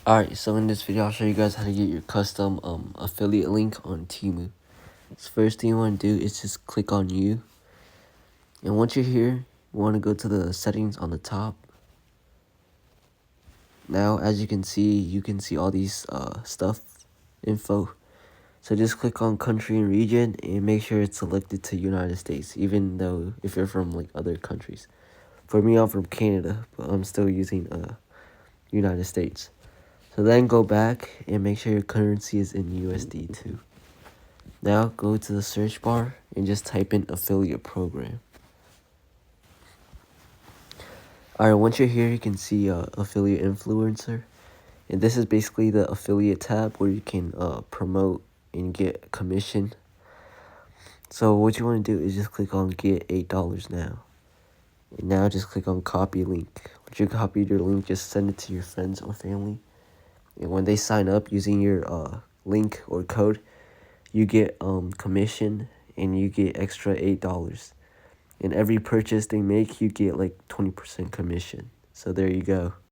Alright, so in this video, I'll show you guys how to get your custom affiliate link on Temu. So first thing you want to do is just click on you. And once you're here, you want to go to the settings on the top. Now, as you can see all these info. So just click on country and region and make sure it's selected to United States, even though if you're from like other countries. For me, I'm from Canada, but I'm still using United States. So then go back and make sure your currency is in USD too. Now go to the search bar and just type in affiliate program. Alright, once you're here, you can see affiliate influencer. And this is basically the affiliate tab where you can promote and get commission. So what you want to do is just click on get $8 now. And now just click on copy link. Once you copied your link, just send it to your friends or family. And when they sign up using your link or code, you get commission and you get extra $8. And every purchase they make, you get like 20% commission. So there you go.